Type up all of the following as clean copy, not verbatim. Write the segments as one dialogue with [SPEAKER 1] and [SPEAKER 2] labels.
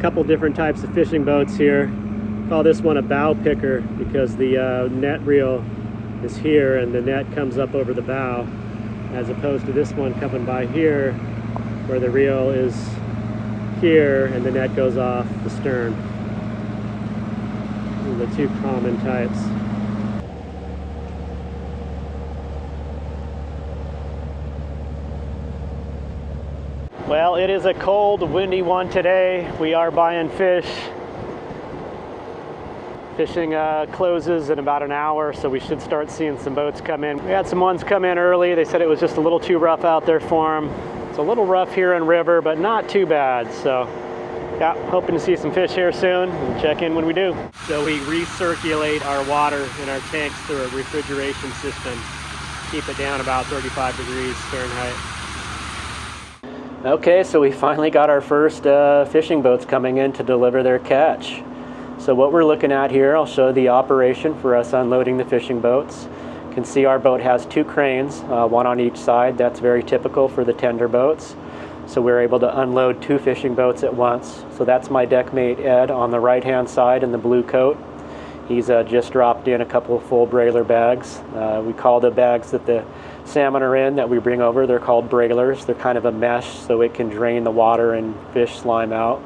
[SPEAKER 1] couple different types of fishing boats here. Call this one a bow picker because the net reel is here and the net comes up over the bow, as opposed to this one coming by here where the reel is here and the net goes off the stern. These are the two common types. Well, it is a cold, windy one today. We are buying fish. Fishing closes in about an hour, so we should start seeing some boats come in. We had some ones come in early. They said it was just a little too rough out there for them. It's a little rough here in river, but not too bad. So yeah, hoping to see some fish here soon. We'll check in when we do. So we recirculate our water in our tanks through a refrigeration system. Keep it down about 35 degrees Fahrenheit. Okay, so we finally got our first fishing boats coming in to deliver their catch. So what we're looking at here, I'll show the operation for us unloading the fishing boats. You can see our boat has two cranes, one on each side. That's very typical for the tender boats. So we're able to unload two fishing boats at once. So that's my deck mate Ed on the right hand side in the blue coat. He's just dropped in a couple of full brailer bags. We call the bags that the salmon are in that we bring over, they're called brailers. They're kind of a mesh so it can drain the water and fish slime out.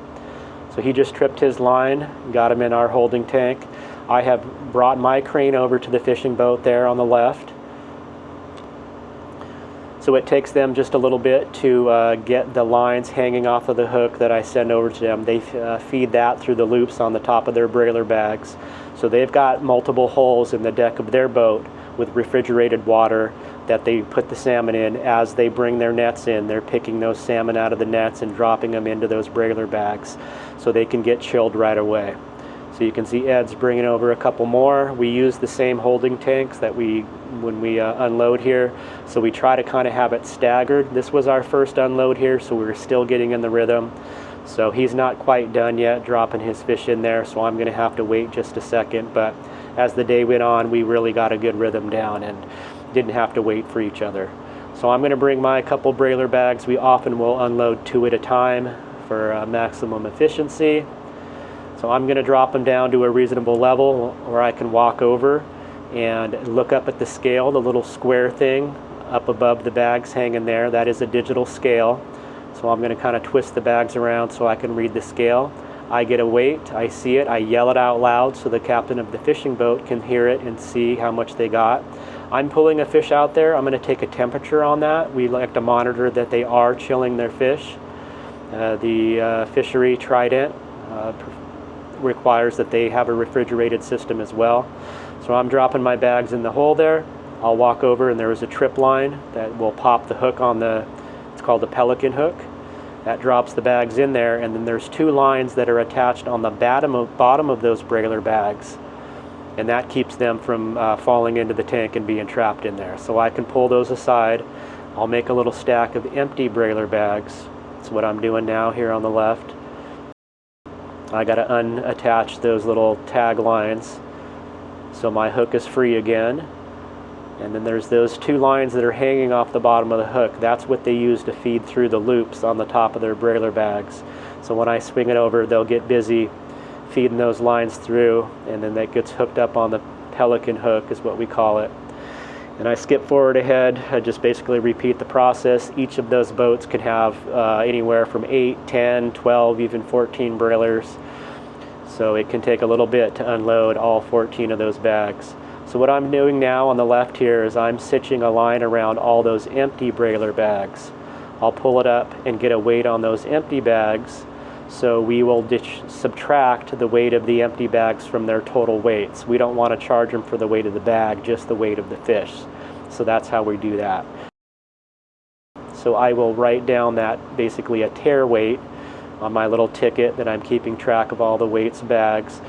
[SPEAKER 1] So he just tripped his line, got him in our holding tank. I have brought my crane over to the fishing boat there on the left. So it takes them just a little bit to get the lines hanging off of the hook that I send over to them. They feed that through the loops on the top of their brailer bags. So they've got multiple holes in the deck of their boat with refrigerated water that they put the salmon in. As they bring their nets in, they're picking those salmon out of the nets and dropping them into those brailer bags so they can get chilled right away. So you can see Ed's bringing over a couple more. We use the same holding tanks that when we unload here, so we try to kind of have it staggered. This was our first unload here, so we're still getting in the rhythm. So he's not quite done yet dropping his fish in there, so I'm going to have to wait just a second. But as the day went on, we really got a good rhythm down and didn't have to wait for each other. So I'm going to bring my couple brailer bags. We often will unload two at a time for maximum efficiency. So I'm going to drop them down to a reasonable level where I can walk over and look up at the scale, the little square thing up above the bags hanging there. That is a digital scale. So I'm going to kind of twist the bags around so I can read the scale. I get a weight, I see it, I yell it out loud so the captain of the fishing boat can hear it and see how much they got. I'm pulling a fish out there. I'm going to take a temperature on that. We like to monitor that they are chilling their fish. The fishery Trident requires that they have a refrigerated system as well. So I'm dropping my bags in the hole there. I'll walk over and there is a trip line that will pop the hook on the, it's called the pelican hook. That drops the bags in there, and then there's two lines that are attached on the bottom of those brailer bags. And that keeps them from falling into the tank and being trapped in there. So I can pull those aside. I'll make a little stack of empty brailer bags. That's what I'm doing now here on the left. I got to unattach those little tag lines so my hook is free again. And then there's those two lines that are hanging off the bottom of the hook. That's what they use to feed through the loops on the top of their brailer bags. So when I swing it over, they'll get busy feeding those lines through, and then that gets hooked up on the pelican hook is what we call it. And I skip forward ahead. I just basically repeat the process. Each of those boats can have anywhere from 8, 10, 12, even 14 brailers. So it can take a little bit to unload all 14 of those bags. So what I'm doing now on the left here is I'm stitching a line around all those empty brailer bags. I'll pull it up and get a weight on those empty bags. So we will subtract the weight of the empty bags from their total weights. We don't want to charge them for the weight of the bag, just the weight of the fish. So that's how we do that. So I will write down that basically a tear weight on my little ticket that I'm keeping track of all the weights bags.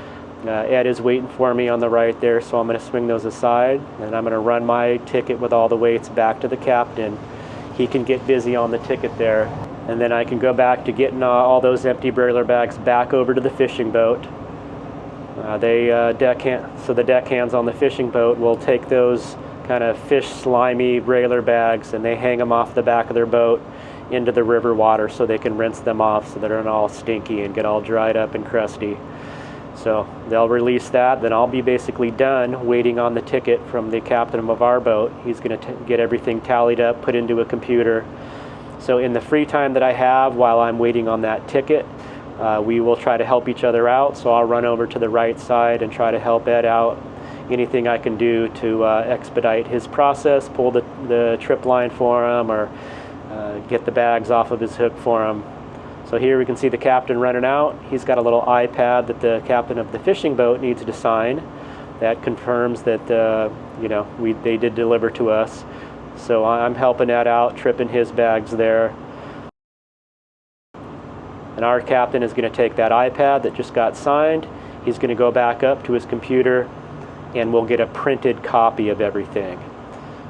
[SPEAKER 1] Ed is waiting for me on the right there, so I'm going to swing those aside, and I'm going to run my ticket with all the weights back to the captain. He can get busy on the ticket there, and then I can go back to getting all those empty brailer bags back over to the fishing boat. So the deckhands on the fishing boat will take those kind of fish slimy brailer bags and they hang them off the back of their boat into the river water so they can rinse them off so they're not all stinky and get all dried up and crusty. So they'll release that, then I'll be basically done waiting on the ticket from the captain of our boat. He's going to get everything tallied up, put into a computer. So in the free time that I have while I'm waiting on that ticket, we will try to help each other out. So I'll run over to the right side and try to help Ed out. Anything I can do to expedite his process, pull the trip line for him, or get the bags off of his hook for him. So here we can see the captain running out. He's got a little iPad that the captain of the fishing boat needs to sign. That confirms that they did deliver to us. So I'm helping Ed out, tripping his bags there. And our captain is going to take that iPad that just got signed. He's going to go back up to his computer and we'll get a printed copy of everything.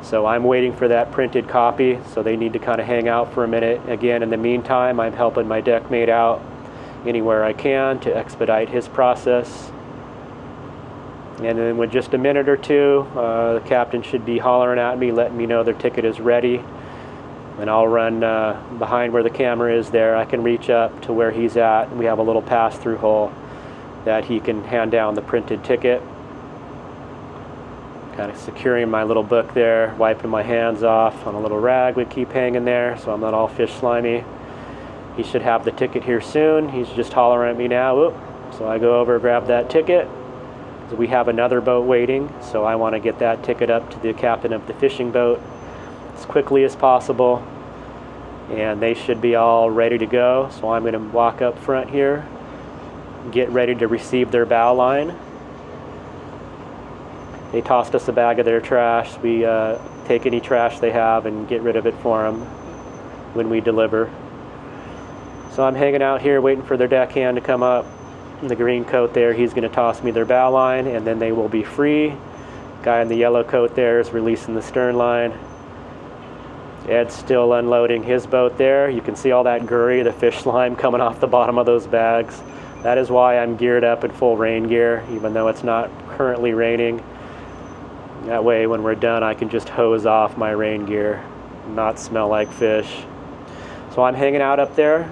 [SPEAKER 1] So I'm waiting for that printed copy, so they need to kind of hang out for a minute. Again, in the meantime, I'm helping my deck mate out anywhere I can to expedite his process. And then with just a minute or two, the captain should be hollering at me, letting me know their ticket is ready. And I'll run behind where the camera is there. I can reach up to where he's at, and we have a little pass-through hole that he can hand down the printed ticket. Kind of securing my little book there, wiping my hands off on a little rag we keep hanging there so I'm not all fish slimy. He should have the ticket here soon. He's just hollering at me now. Oop. So I go over, grab that ticket. So we have another boat waiting, so I want to get that ticket up to the captain of the fishing boat as quickly as possible. And they should be all ready to go. So I'm going to walk up front here, get ready to receive their bow line. They tossed us a bag of their trash. We take any trash they have and get rid of it for them when we deliver. So I'm hanging out here waiting for their deckhand to come up. In the green coat there, he's going to toss me their bow line, and then they will be free. Guy in the yellow coat there is releasing the stern line. Ed's still unloading his boat there. You can see all that gurry, the fish slime coming off the bottom of those bags. That is why I'm geared up in full rain gear, even though it's not currently raining. That way, when we're done, I can just hose off my rain gear, not smell like fish. So I'm hanging out up there.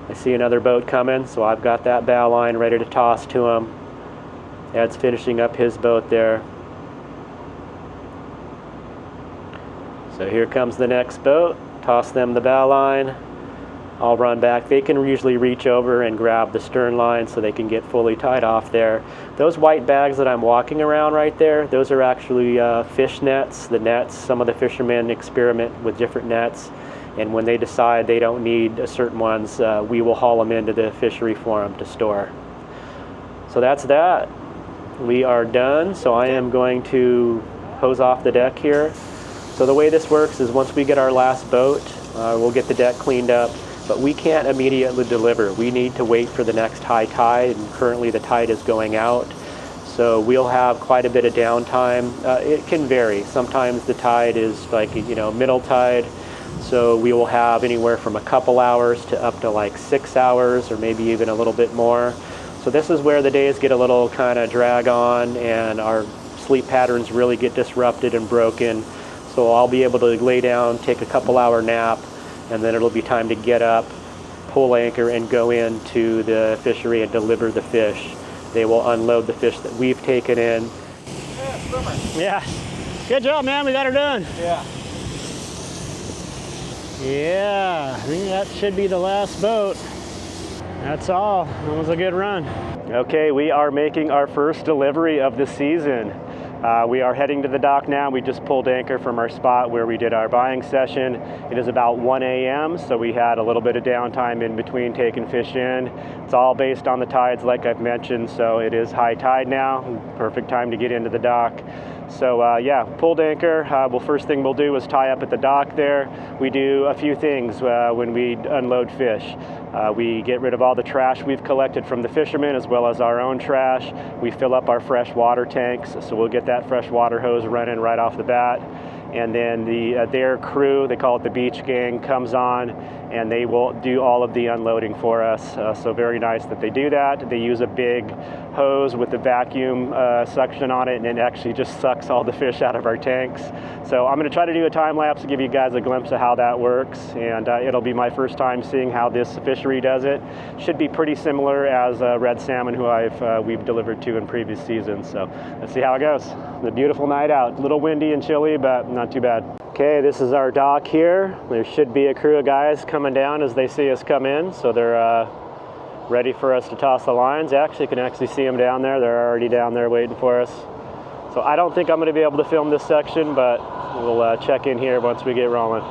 [SPEAKER 1] I see another boat coming, so I've got that bow line ready to toss to him. Ed's finishing up his boat there. So here comes the next boat. Toss them the bow line. I'll run back. They can usually reach over and grab the stern line so they can get fully tied off there. Those white bags that I'm walking around right there, those are actually fish nets. The nets, some of the fishermen experiment with different nets, and when they decide they don't need certain ones, we will haul them into the fishery for them to store. So that's that. We are done, so I am going to hose off the deck here. So the way this works is once we get our last boat, we'll get the deck cleaned up. But we can't immediately deliver. We need to wait for the next high tide, and currently the tide is going out. So we'll have quite a bit of downtime. It can vary. Sometimes the tide is like, middle tide. So we will have anywhere from a couple hours to up to like 6 hours, or maybe even a little bit more. So this is where the days get a little kind of drag on and our sleep patterns really get disrupted and broken. So I'll be able to lay down, take a couple hour nap, and then it'll be time to get up, pull anchor, and go into the fishery and deliver the fish. They will unload the fish that we've taken in. Yeah, good job, man. We got her done.
[SPEAKER 2] Yeah.
[SPEAKER 1] Yeah, I think that should be the last boat. That's all. That was a good run. Okay, we are making our first delivery of the season. We are heading to the dock now. We just pulled anchor from our spot where we did our buying session. It is about 1 a.m., so we had a little bit of downtime in between taking fish in. It's all based on the tides, like I've mentioned, so it is high tide now. Perfect time to get into the dock. So yeah, pulled anchor. Well, first thing we'll do is tie up at the dock there. We do a few things when we unload fish. We get rid of all the trash we've collected from the fishermen as well as our own trash. We fill up our fresh water tanks, so we'll get that fresh water hose running right off the bat. and then their crew, they call it the beach gang, comes on and they will do all of the unloading for us. So very nice that they do that. They use a big hose with the vacuum suction on it, and it actually just sucks all the fish out of our tanks. So I'm going to try to do a time lapse to give you guys a glimpse of how that works, and it'll be my first time seeing how this fishery does it. Should be pretty similar as red salmon who we've delivered to in previous seasons. So let's see how it goes. The beautiful night out, a little windy and chilly, but not too bad. Okay, this is our dock here. There should be a crew of guys coming down as they see us come in, so they're ready for us to toss the lines. Actually, you can actually see them down there. They're already down there waiting for us. So I don't think I'm going to be able to film this section, but we'll check in here once we get rolling.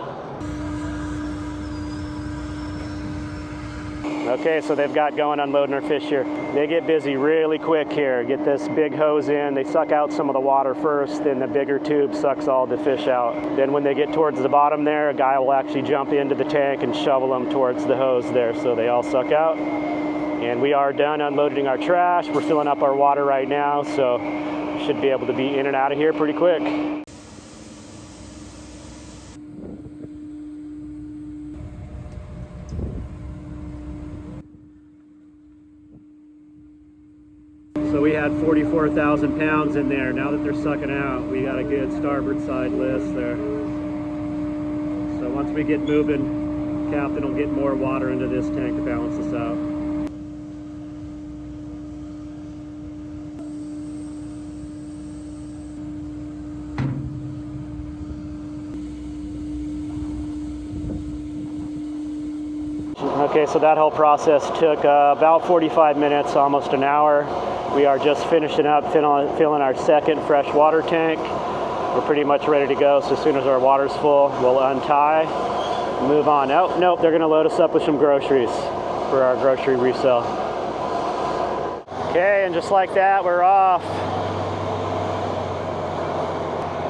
[SPEAKER 1] Okay, so they've got going unloading our fish here. They get busy really quick here. Get this big hose in. They suck out some of the water first, then the bigger tube sucks all the fish out. Then when they get towards the bottom there, a guy will actually jump into the tank and shovel them towards the hose there, so they all suck out. And we are done unloading our trash. We're filling up our water right now, so we should be able to be in and out of here pretty quick. So we had 44,000 pounds in there. Now that they're sucking out, we got a good starboard side list there. So once we get moving, Captain will get more water into this tank to balance us out. Okay, so that whole process took about 45 minutes, almost an hour. We are just finishing up filling our second fresh water tank. We're pretty much ready to go, so as soon as our water's full, we'll untie, move on. Oh, nope, they're gonna load us up with some groceries for our grocery resale. Okay, and just like that, we're off.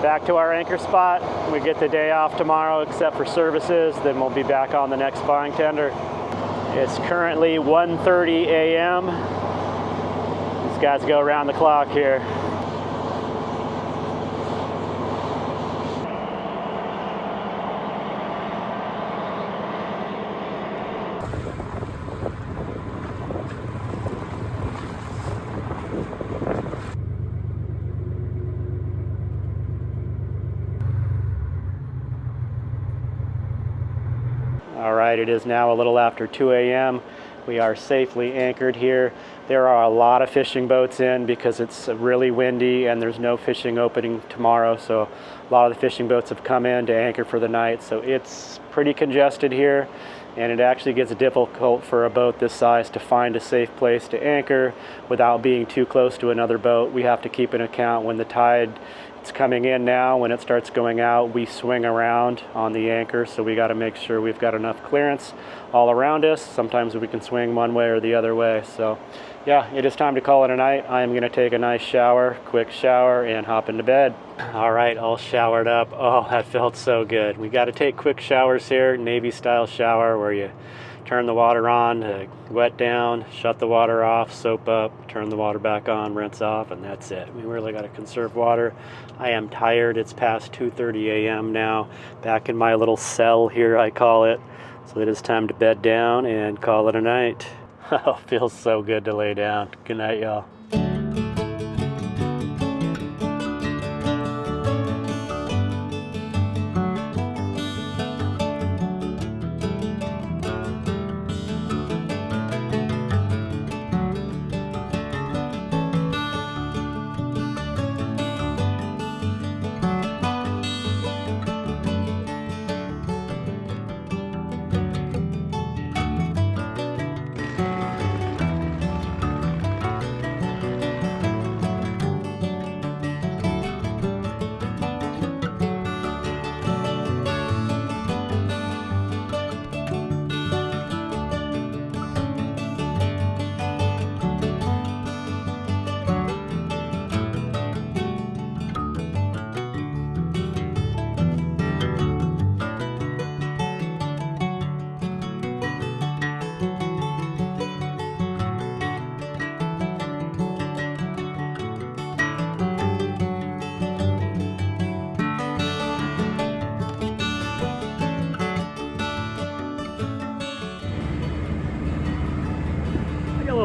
[SPEAKER 1] Back to our anchor spot. We get the day off tomorrow except for services, then we'll be back on the next buying tender. It's currently 1:30 a.m. These guys go around the clock here. All right, it is now a little after 2 a.m. We are safely anchored here. There are a lot of fishing boats in because it's really windy and there's no fishing opening tomorrow. So a lot of the fishing boats have come in to anchor for the night. So it's pretty congested here, and it actually gets difficult for a boat this size to find a safe place to anchor without being too close to another boat. We have to keep an account when the tide it's coming in now. When it starts going out, we swing around on the anchor, so we got to make sure we've got enough clearance all around us. Sometimes we can swing one way or the other way. So yeah, it is time to call it a night. I am going to take a nice shower, quick shower, and hop into bed. All right, all showered up. Oh, that felt so good. We got to take quick showers here, Navy style shower, where you turn the water on, wet down, shut the water off, soap up, turn the water back on, rinse off, and that's it. We really got to conserve water. I am tired. It's past 2:30 a.m. now. Back in my little cell here, I call it. So it is time to bed down and call it a night. Oh, feels so good to lay down. Good night, y'all.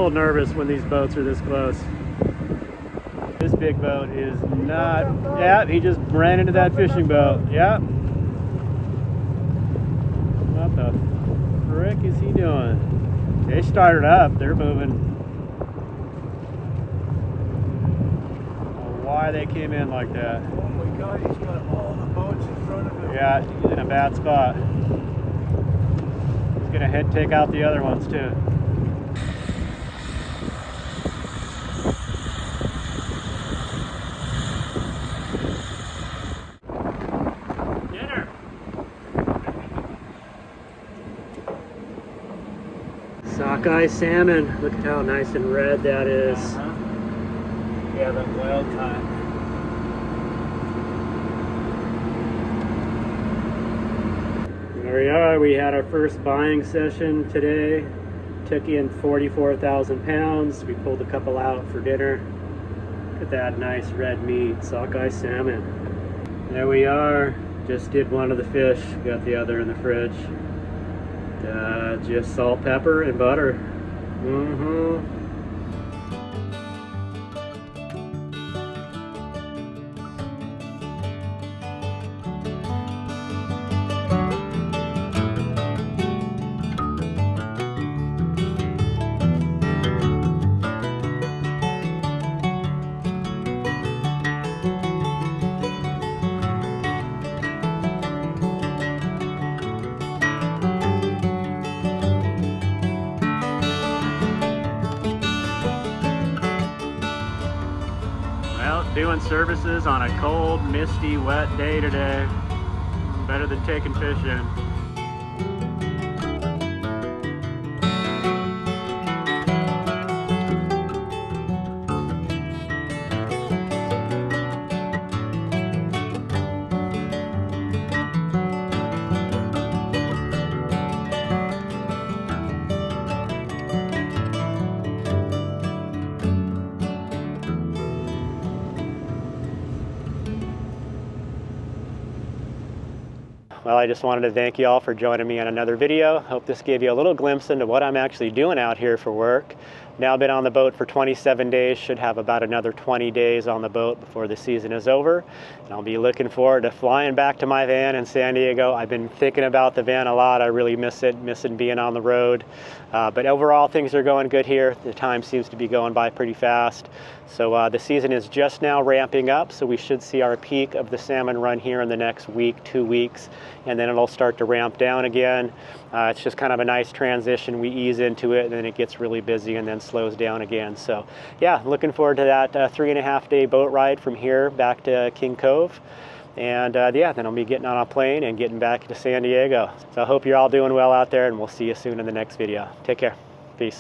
[SPEAKER 1] little nervous when these boats are this close. This big boat is not, yeah, he just ran into that fishing boat, yeah. What the frick is he doing? They started up, they're moving. Why they came in like that.
[SPEAKER 2] Oh my God, he's got all the boats in front of him.
[SPEAKER 1] Yeah, he's in a bad spot. He's gonna take out the other ones too. Dinner! Sockeye salmon. Look at how nice and red that is.
[SPEAKER 2] Yeah, the wild time.
[SPEAKER 1] There we are. We had our first buying session today. Took in 44,000 pounds. We pulled a couple out for dinner. Look at that nice red meat, sockeye salmon. There we are. Just did one of the fish. Got the other in the fridge. Just salt, pepper, and butter. Doing services on a cold, misty, wet day today. Better than taking fish in. Well, I just wanted to thank you all for joining me on another video. Hope this gave you a little glimpse into what I'm actually doing out here for work. Now been on the boat for 27 days, should have about another 20 days on the boat before the season is over. And I'll be looking forward to flying back to my van in San Diego. I've been thinking about the van a lot. I really miss it, missing being on the road. But overall, things are going good here. The time seems to be going by pretty fast. So the season is just now ramping up, so we should see our peak of the salmon run here in the next week, 2 weeks, and then it'll start to ramp down again. It's just kind of a nice transition. We ease into it, and then it gets really busy and then slows down again. So yeah, looking forward to that 3.5 day boat ride from here back to King Cove. And yeah, then I'll be getting on a plane and getting back to San Diego. So I hope you're all doing well out there, and we'll see you soon in the next video. Take care.